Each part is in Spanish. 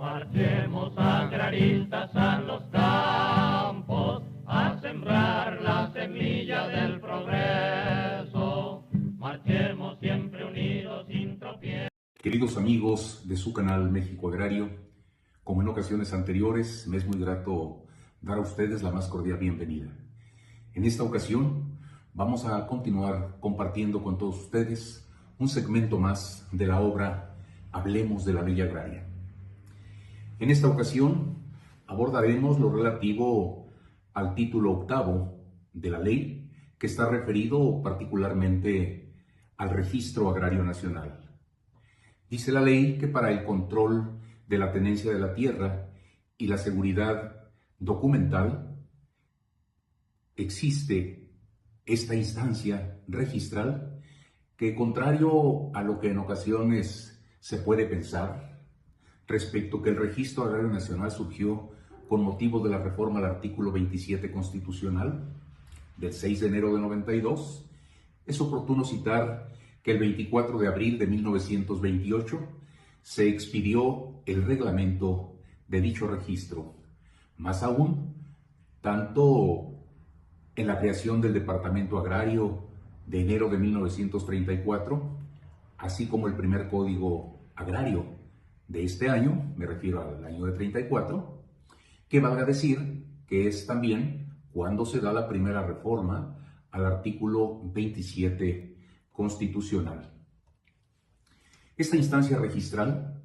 Marchemos agraristas a los campos a sembrar la semilla del progreso. Marchemos siempre unidos sin tropiezo. Queridos amigos de su canal México Agrario, como en ocasiones anteriores, me es muy grato dar a ustedes la más cordial bienvenida. En esta ocasión vamos a continuar compartiendo con todos ustedes un segmento más de la obra Hablemos de la Ley Agraria. En esta ocasión abordaremos lo relativo al título octavo de la ley, que está referido particularmente al Registro Agrario Nacional. Dice la ley que para el control de la tenencia de la tierra y la seguridad documental existe esta instancia registral que, contrario a lo que en ocasiones se puede pensar, respecto que el Registro Agrario Nacional surgió con motivo de la reforma al artículo 27 constitucional del 6 de enero de 92, es oportuno citar que el 24 de abril de 1928 se expidió el reglamento de dicho registro. Más aún, tanto en la creación del Departamento Agrario de enero de 1934, así como el primer Código Agrario de este año, me refiero al año de 34, que valga decir que es también cuando se da la primera reforma al artículo 27 constitucional. Esta instancia registral,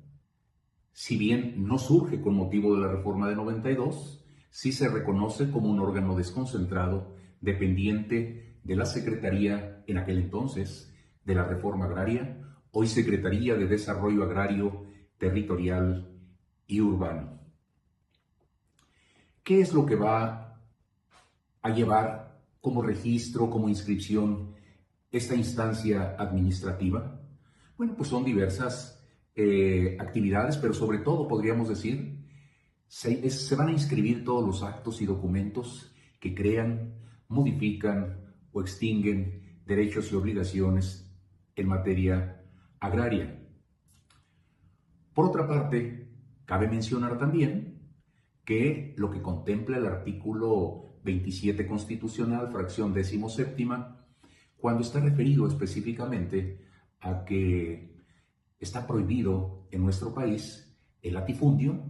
si bien no surge con motivo de la reforma de 92, sí se reconoce como un órgano desconcentrado dependiente de la Secretaría, en aquel entonces, de la Reforma Agraria, hoy Secretaría de Desarrollo Agrario, Territorial y Urbano. ¿Qué es lo que va a llevar como registro, como inscripción, esta instancia administrativa? Bueno, pues son diversas actividades, pero sobre todo podríamos decir, se van a inscribir todos los actos y documentos que crean, modifican o extinguen derechos y obligaciones en materia agraria. Por otra parte, cabe mencionar también que lo que contempla el artículo 27 constitucional, fracción 17ª, cuando está referido específicamente a que está prohibido en nuestro país el latifundio,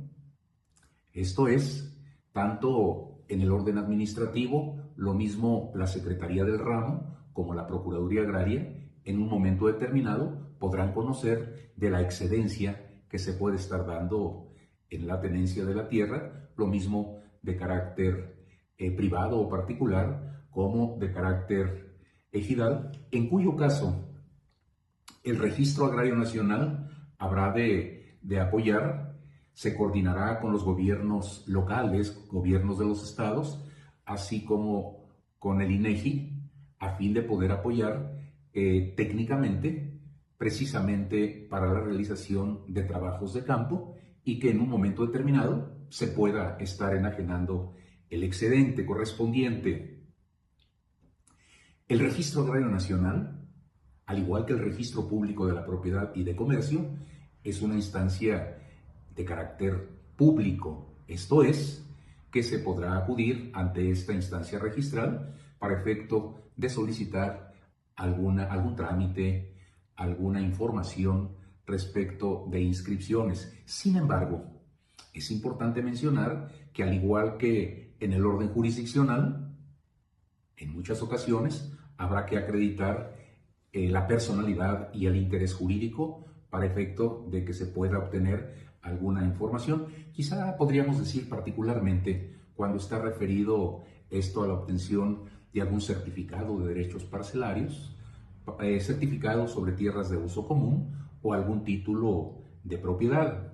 esto es, tanto en el orden administrativo, lo mismo la Secretaría del Ramo como la Procuraduría Agraria, en un momento determinado podrán conocer de la excedencia que se puede estar dando en la tenencia de la tierra, lo mismo de carácter privado o particular como de carácter ejidal, en cuyo caso el Registro Agrario Nacional habrá de apoyar, se coordinará con los gobiernos locales, gobiernos de los estados, así como con el INEGI, a fin de poder apoyar técnicamente precisamente para la realización de trabajos de campo y que en un momento determinado se pueda estar enajenando el excedente correspondiente. El Registro Agrario Nacional, al igual que el Registro Público de la Propiedad y de Comercio, es una instancia de carácter público, esto es, que se podrá acudir ante esta instancia registral para efecto de solicitar algún trámite, alguna información respecto de inscripciones. Sin embargo, es importante mencionar que, al igual que en el orden jurisdiccional, en muchas ocasiones habrá que acreditar la personalidad y el interés jurídico para efecto de que se pueda obtener alguna información. Quizá podríamos decir particularmente cuando está referido esto a la obtención de algún certificado de derechos parcelarios, certificado sobre tierras de uso común o algún título de propiedad.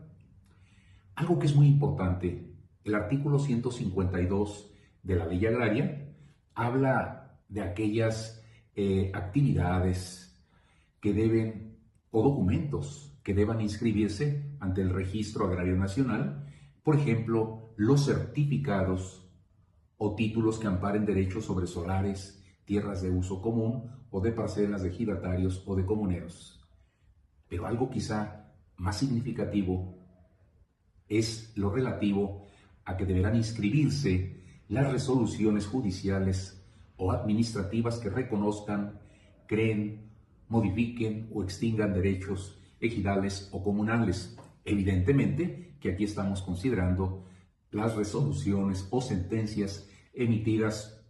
Algo que es muy importante, el artículo 152 de la Ley Agraria habla de aquellas actividades que deben, o documentos que deban inscribirse ante el Registro Agrario Nacional, por ejemplo, los certificados o títulos que amparen derechos sobre solares, tierras de uso común o de parcelas de ejidatarios o de comuneros. Pero algo quizá más significativo es lo relativo a que deberán inscribirse las resoluciones judiciales o administrativas que reconozcan, creen, modifiquen o extingan derechos ejidales o comunales. Evidentemente que aquí estamos considerando las resoluciones o sentencias emitidas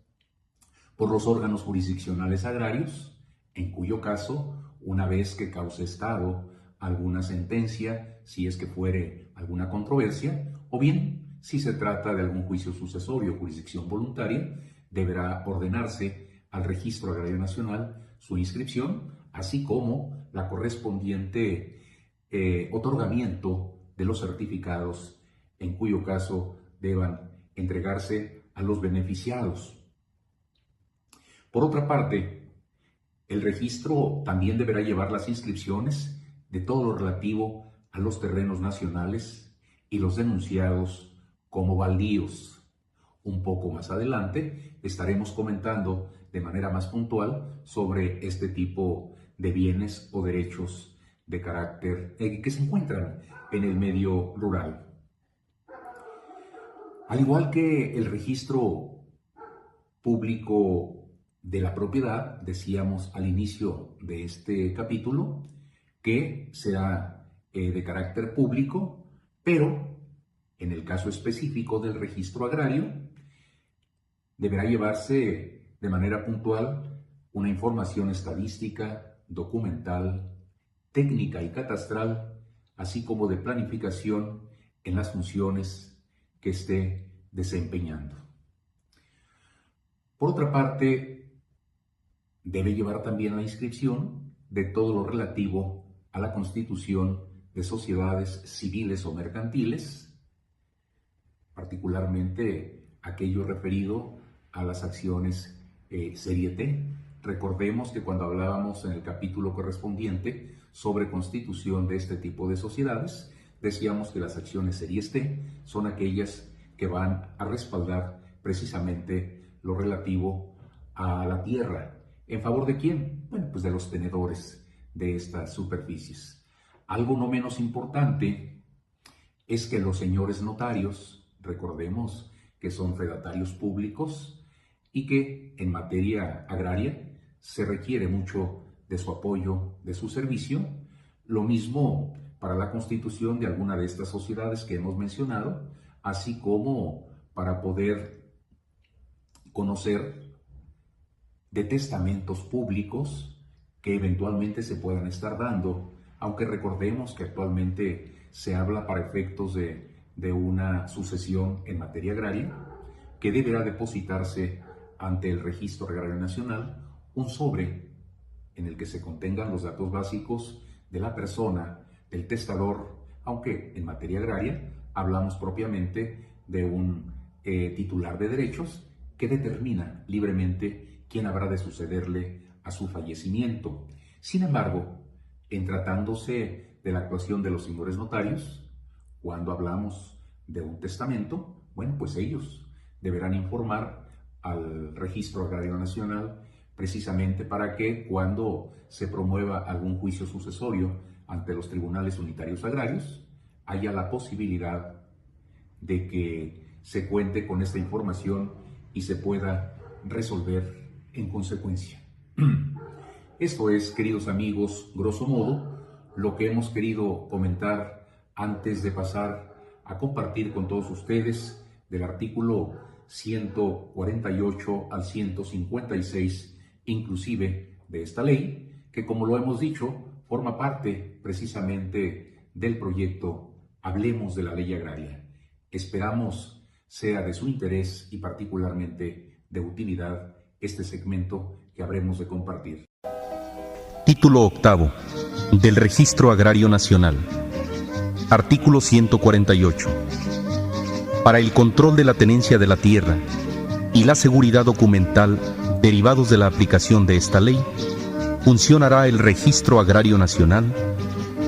por los órganos jurisdiccionales agrarios, en cuyo caso, una vez que cause estado alguna sentencia, si es que fuere alguna controversia, o bien si se trata de algún juicio sucesorio o jurisdicción voluntaria, deberá ordenarse al Registro Agrario Nacional su inscripción, así como la correspondiente otorgamiento de los certificados, en cuyo caso deban entregarse a los beneficiados. Por otra parte, el registro también deberá llevar las inscripciones de todo lo relativo a los terrenos nacionales y los denunciados como baldíos. Un poco más adelante estaremos comentando de manera más puntual sobre este tipo de bienes o derechos de carácter que se encuentran en el medio rural. Al igual que el registro público de la propiedad, decíamos al inicio de este capítulo que será de carácter público, pero en el caso específico del registro agrario deberá llevarse de manera puntual una información estadística, documental, técnica y catastral, así como de planificación en las funciones que esté desempeñando. Por otra parte, debe llevar también la inscripción de todo lo relativo a la constitución de sociedades civiles o mercantiles, particularmente aquello referido a las acciones Serie T. Recordemos que cuando hablábamos en el capítulo correspondiente sobre constitución de este tipo de sociedades, decíamos que las acciones Series T son aquellas que van a respaldar precisamente lo relativo a la tierra. ¿En favor de quién? Bueno, pues de los tenedores de estas superficies. Algo no menos importante es que los señores notarios, recordemos que son fedatarios públicos y que en materia agraria se requiere mucho de su apoyo, de su servicio. Lo mismo para la constitución de alguna de estas sociedades que hemos mencionado, así como para poder conocer de testamentos públicos que eventualmente se puedan estar dando, aunque recordemos que actualmente se habla para efectos de una sucesión en materia agraria, que deberá depositarse ante el Registro Agrario Nacional un sobre en el que se contengan los datos básicos de la persona, del testador, aunque en materia agraria hablamos propiamente de un titular de derechos que determina libremente quién habrá de sucederle a su fallecimiento. Sin embargo, en tratándose de la actuación de los señores notarios, cuando hablamos de un testamento, bueno, pues ellos deberán informar al Registro Agrario Nacional precisamente para que cuando se promueva algún juicio sucesorio ante los tribunales unitarios agrarios, haya la posibilidad de que se cuente con esta información y se pueda resolver en consecuencia. Esto es, queridos amigos, grosso modo, lo que hemos querido comentar antes de pasar a compartir con todos ustedes del artículo 148 al 156, inclusive de esta ley, que como lo hemos dicho, forma parte precisamente del proyecto Hablemos de la Ley Agraria. Esperamos sea de su interés y particularmente de utilidad este segmento que habremos de compartir. Título octavo del Registro Agrario Nacional. Artículo 148. Para el control de la tenencia de la tierra y la seguridad documental derivados de la aplicación de esta ley, funcionará el Registro Agrario Nacional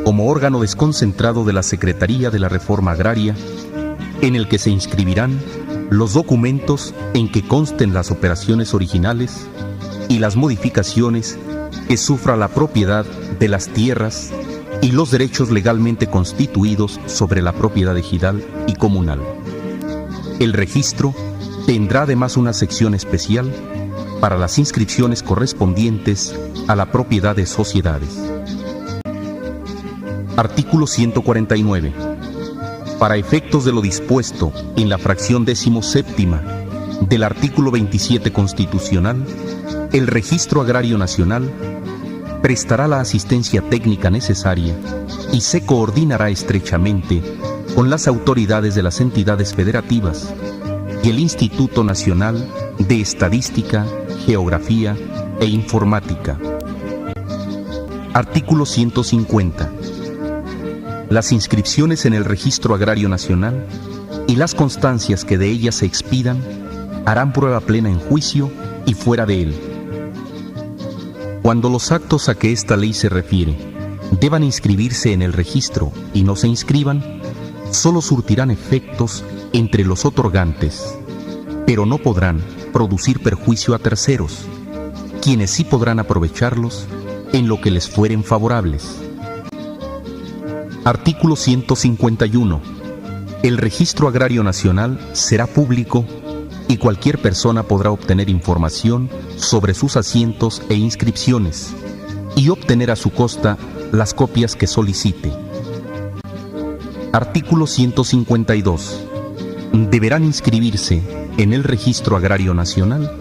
como órgano desconcentrado de la Secretaría de la Reforma Agraria, en el que se inscribirán los documentos en que consten las operaciones originales y las modificaciones que sufra la propiedad de las tierras y los derechos legalmente constituidos sobre la propiedad ejidal y comunal. El registro tendrá además una sección especial para las inscripciones correspondientes a la propiedad de sociedades. Artículo 149. Para efectos de lo dispuesto en la fracción 17ª del artículo 27 constitucional, el Registro Agrario Nacional prestará la asistencia técnica necesaria y se coordinará estrechamente con las autoridades de las entidades federativas y el Instituto Nacional de Estadística, Geografía e Informática. Artículo 150. Las inscripciones en el Registro Agrario Nacional y las constancias que de ellas se expidan harán prueba plena en juicio y fuera de él. Cuando los actos a que esta ley se refiere deban inscribirse en el registro y no se inscriban, solo surtirán efectos entre los otorgantes, pero no podrán producir perjuicio a terceros, quienes sí podrán aprovecharlos en lo que les fueren favorables. Artículo 151. El Registro Agrario Nacional será público y cualquier persona podrá obtener información sobre sus asientos e inscripciones y obtener a su costa las copias que solicite. Artículo 152. Deberán inscribirse en el Registro Agrario Nacional,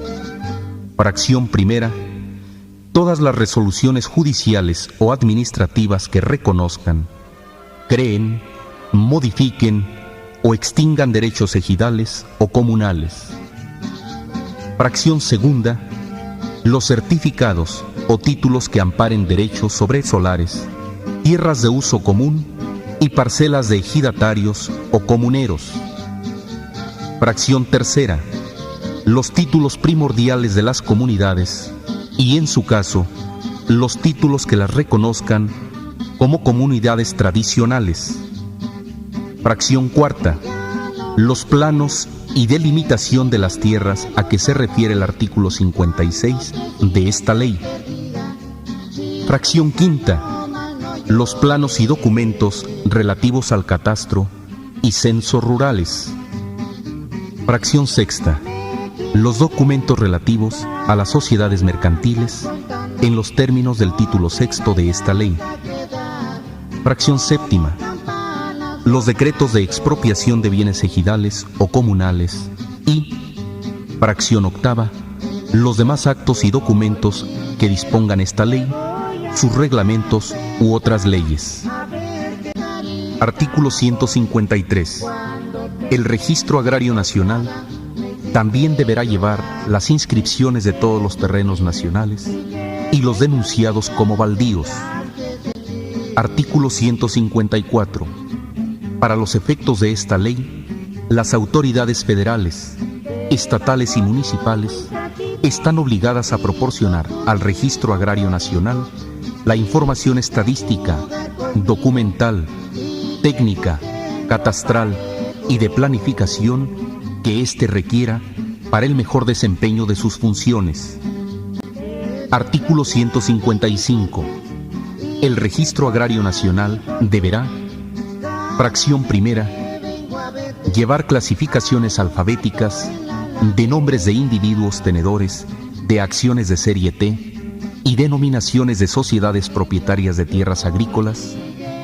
fracción primera, todas las resoluciones judiciales o administrativas que reconozcan, creen, modifiquen o extingan derechos ejidales o comunales. Fracción segunda, los certificados o títulos que amparen derechos sobre solares, tierras de uso común y parcelas de ejidatarios o comuneros. Fracción tercera, los títulos primordiales de las comunidades y, en su caso, los títulos que las reconozcan como comunidades tradicionales. Fracción cuarta, los planos y delimitación de las tierras a que se refiere el artículo 56 de esta ley. Fracción quinta, los planos y documentos relativos al catastro y censos rurales. Fracción sexta, los documentos relativos a las sociedades mercantiles en los términos del título sexto de esta ley. Fracción séptima, los decretos de expropiación de bienes ejidales o comunales y, fracción octava, los demás actos y documentos que dispongan esta ley, sus reglamentos u otras leyes. Artículo 153. El Registro Agrario Nacional también deberá llevar las inscripciones de todos los terrenos nacionales y los denunciados como baldíos. Artículo 154. Para los efectos de esta ley, las autoridades federales, estatales y municipales están obligadas a proporcionar al Registro Agrario Nacional la información estadística, documental, técnica, catastral y de planificación que éste requiera para el mejor desempeño de sus funciones. Artículo 155. El Registro Agrario Nacional deberá, fracción primera, llevar clasificaciones alfabéticas de nombres de individuos tenedores de acciones de serie T y denominaciones de sociedades propietarias de tierras agrícolas,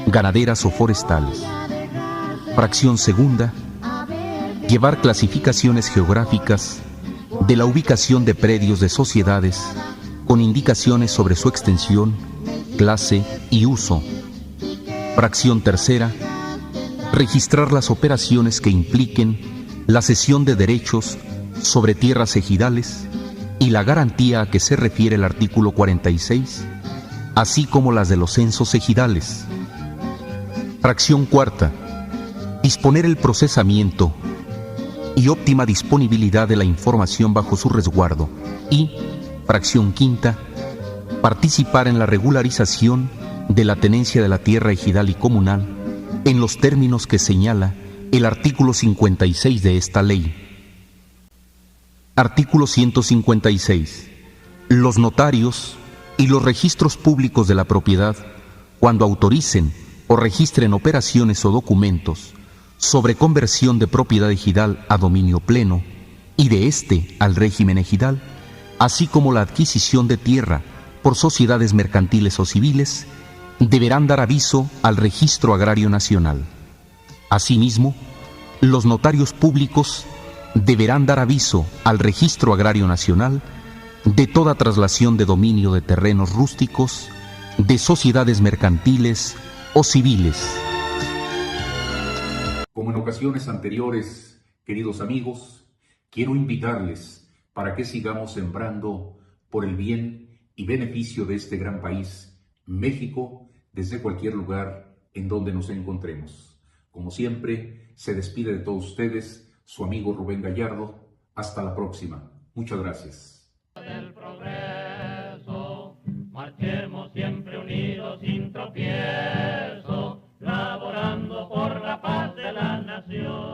ganaderas o forestales. Fracción segunda, llevar clasificaciones geográficas de la ubicación de predios de sociedades con indicaciones sobre su extensión, clase y uso. Fracción tercera, registrar las operaciones que impliquen la cesión de derechos sobre tierras ejidales y la garantía a que se refiere el artículo 46, así como las de los censos ejidales. Fracción cuarta, disponer el procesamiento y óptima disponibilidad de la información bajo su resguardo y, fracción quinta, participar en la regularización de la tenencia de la tierra ejidal y comunal en los términos que señala el artículo 56 de esta ley. Artículo 156. Los notarios y los registros públicos de la propiedad cuando autoricen o registren operaciones o documentos sobre conversión de propiedad ejidal a dominio pleno y de éste al régimen ejidal, así como la adquisición de tierra por sociedades mercantiles o civiles, deberán dar aviso al Registro Agrario Nacional. Asimismo, los notarios públicos deberán dar aviso al Registro Agrario Nacional de toda traslación de dominio de terrenos rústicos, de sociedades mercantiles o civiles. Como en ocasiones anteriores, queridos amigos, quiero invitarles para que sigamos sembrando por el bien y beneficio de este gran país, México, desde cualquier lugar en donde nos encontremos. Como siempre, se despide de todos ustedes su amigo Rubén Gallardo. Hasta la próxima. Muchas gracias. Del progreso, marchemos siempre unidos sin tropiezo, laborando por la paz de la nación.